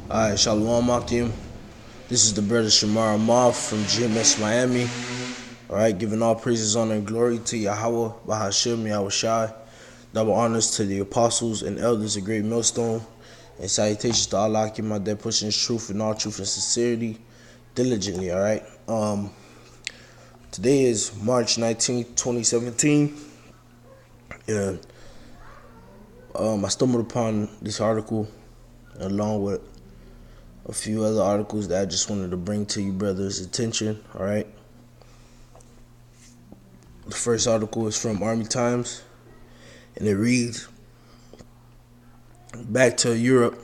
Alright, Shalom Akim. This is the brother Shamar Moth from GMS Miami. Alright, giving all praises, honor, and glory to Yahweh, Bahashim, Yahushai. Double honors to the apostles and elders of Great Millstone. And salutations to Allah, keep my dead pushing his truth in all truth and sincerity diligently, alright? Today is March 19th, 2017. And I stumbled upon this article along with a few other articles that I just wanted to bring to you brothers' attention, alright? The first article is from Army Times, and it reads, back to Europe,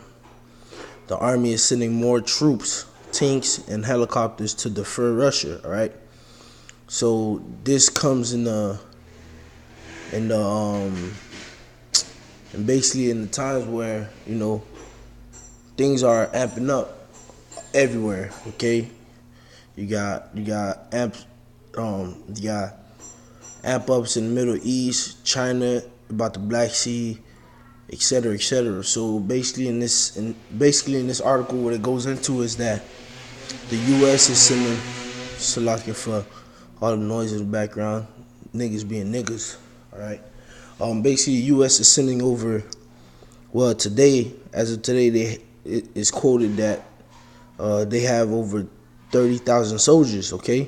the Army is sending more troops, tanks, and helicopters to defer Russia, alright? So this comes in and basically in the times where, things are amping up everywhere, okay? You got amp ups in the Middle East, China, about the Black Sea, etc., etc. So basically in this article, what it goes into is that the U.S. is sending, Salakia for all the noise in the background, niggas being niggas, all right? Basically, the U.S. is sending over. Well, today, as of today, it's quoted that they have over 30,000 soldiers, okay?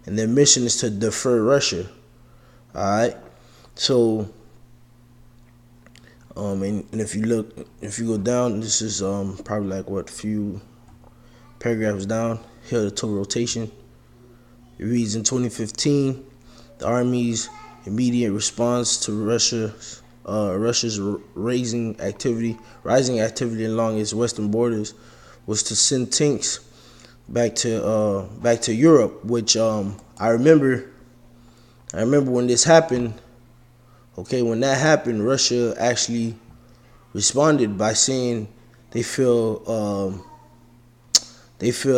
And their mission is to defer Russia, all right? So, and if you go down, this is probably like a few paragraphs down here, the total rotation. It reads, in 2015, the Army's immediate response to Russia's rising activity along its western borders was to send tanks back to Europe, which I remember when this happened. Okay, when that happened, Russia actually responded by saying they feel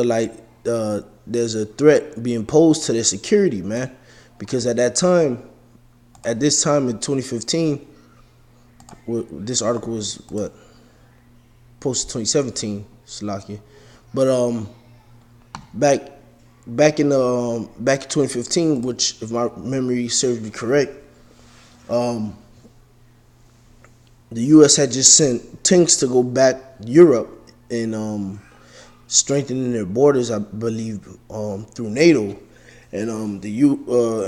like there's a threat being posed to their security, man, because at this time in 2015. This article was posted 2017, Salakia, but back in 2015, which if my memory serves me correct, the U.S. had just sent tanks to go back Europe and strengthening their borders, I believe, through NATO. And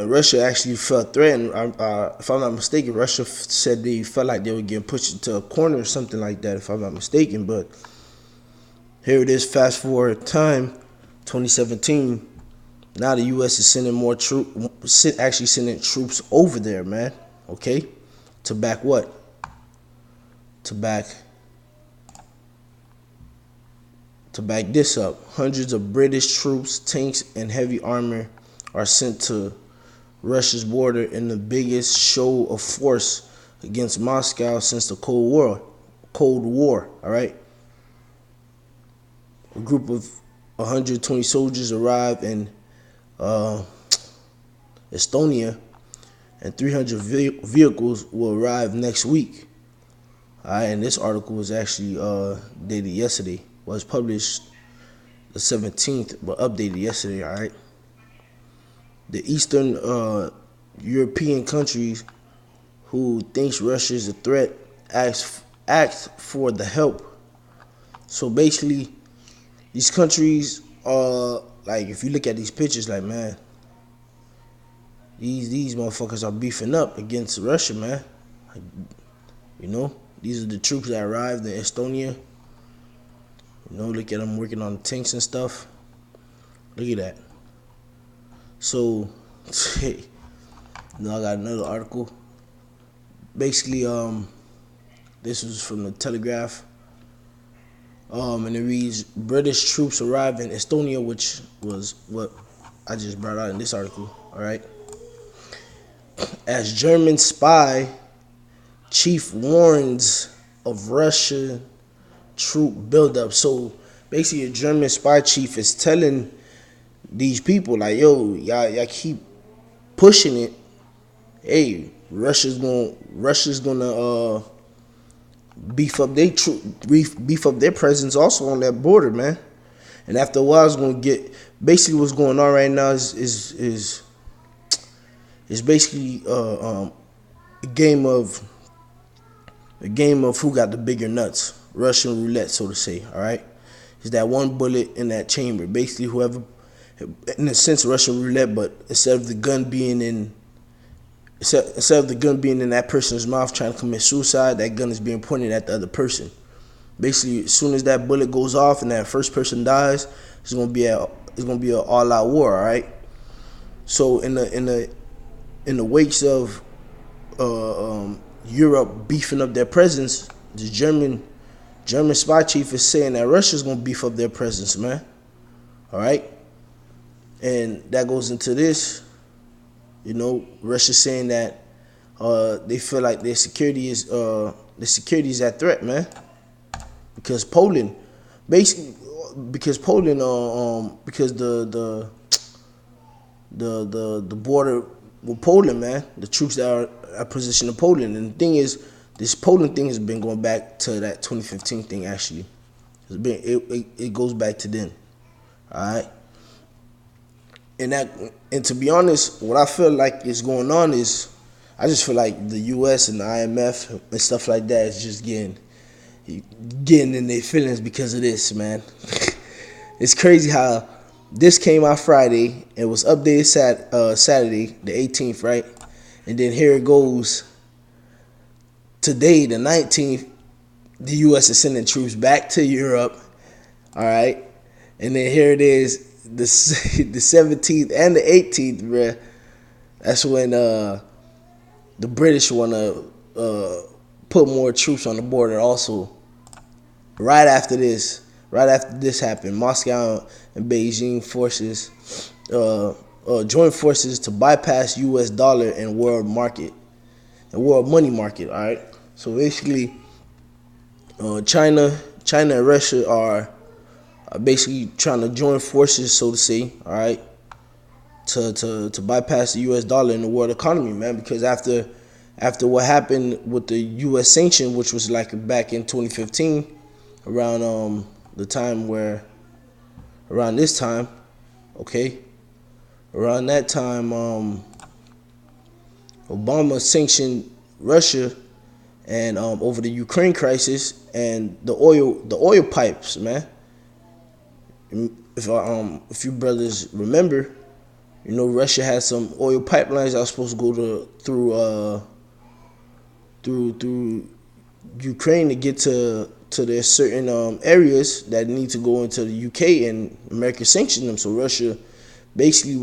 Russia actually felt threatened. If I'm not mistaken, Russia said they felt like they were getting pushed into a corner or something like that, if I'm not mistaken. But here it is, fast forward time, 2017. Now the U.S. is sending more troops, actually sending troops over there, man. Okay, to back what? To back this up. Hundreds of British troops, tanks, and heavy armor are sent to Russia's border in the biggest show of force against Moscow since the Cold War, all right? A group of 120 soldiers arrived in Estonia, and 300 vehicles will arrive next week. All right, and this article was actually dated yesterday. Was published the 17th, but updated yesterday, all right? The Eastern European countries who thinks Russia is a threat ask for the help. So basically, these countries are, like, if you look at these pictures, like, man, these motherfuckers are beefing up against Russia, man. Like, these are the troops that arrived in Estonia. Look at them working on the tanks and stuff. Look at that. So, I got another article. Basically, this was from the Telegraph. And it reads, British troops arrived in Estonia, which was what I just brought out in this article, all right? As German spy chief warns of Russian troop buildup. So, basically, a German spy chief is telling these people, like, yo, y'all keep pushing it. Hey, Russia's gonna beef up their presence also on that border, man. And after a while, it's gonna get basically what's going on right now is basically a game of who got the bigger nuts, Russian roulette, so to say. All right, is that one bullet in that chamber? Basically, whoever, in a sense, Russian roulette, but instead of the gun being in that person's mouth trying to commit suicide, that gun is being pointed at the other person. Basically, as soon as that bullet goes off and that first person dies, it's gonna be an all-out war. All right. So in the wakes of Europe beefing up their presence, the German spy chief is saying that Russia's gonna beef up their presence, man. All right, and that goes into this. Russia saying that they feel like their security is at threat, man, because Poland, basically, because the border with Poland, man, the troops that are positioned in Poland, and the thing is, this Poland thing has been going back to that 2015 thing. Actually, it goes back to then. All right. And to be honest, what I feel like is going on is, I just feel like the U.S. and the IMF and stuff like that is just getting in their feelings because of this, man. It's crazy how this came out Friday and was updated Saturday, the 18th, right? And then here it goes. Today, the 19th, the U.S. is sending troops back to Europe, all right? And then here it is, the 17th and the 18th, bruh. That's when the British want to put more troops on the border also. Right after this happened, Moscow and Beijing forces joined forces to bypass U.S. dollar and world money market. All right. So basically, China and Russia are basically trying to join forces, so to say, all right, to bypass the U.S. dollar in the world economy, man. Because after what happened with the U.S. sanction, which was like back in 2015, around this time, okay, around that time, Obama sanctioned Russia and over the Ukraine crisis and the oil pipes, man. If you brothers remember, Russia had some oil pipelines that were supposed to go through Ukraine to get to their certain areas that need to go into the UK, and America sanctioned them. So Russia basically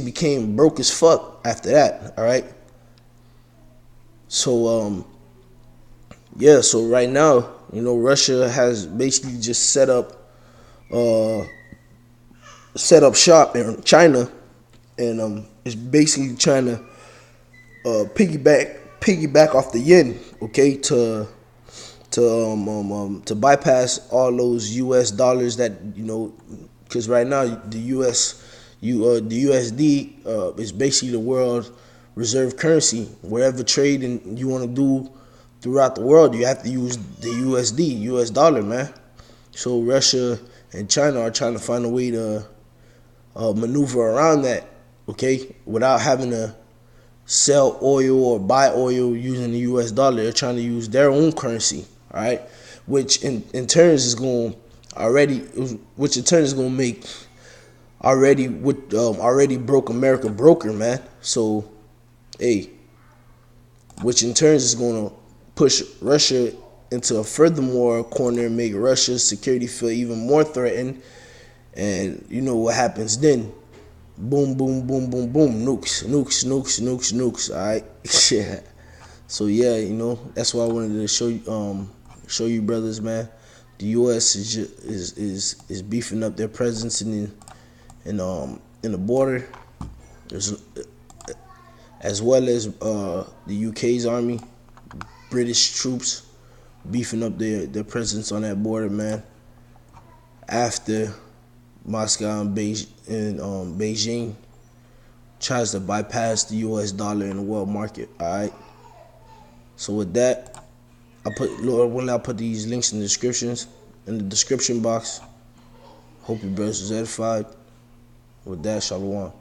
became broke as fuck after that. All right. So so right now, Russia has basically just set up shop in China, and is basically trying to piggyback off the yen, okay, to bypass all those U.S. dollars that because right now the USD is basically the world reserve currency. Whatever trading you want to do throughout the world, you have to use the USD, U.S. dollar, man. So Russia and China are trying to find a way to maneuver around that, okay, without having to sell oil or buy oil using the U.S. dollar. They're trying to use their own currency, all right, which in turn is going to make already broke America broker, man. So, which in turn is going to push Russia into a furthermore corner and make Russia's security feel even more threatened. And you know what happens then? Boom, boom, boom, boom, boom. Nukes. All right. Yeah. So yeah, that's why I wanted to show you brothers, man. The U.S. is beefing up their presence in the border, as well as the UK's army, British troops beefing up their presence on that border, man. After Moscow and Beijing tries to bypass the U.S. dollar in the world market. All right. So with that, Lord willing, I'll put these links in the description box. Hope your brothers is edified. With that, shalom.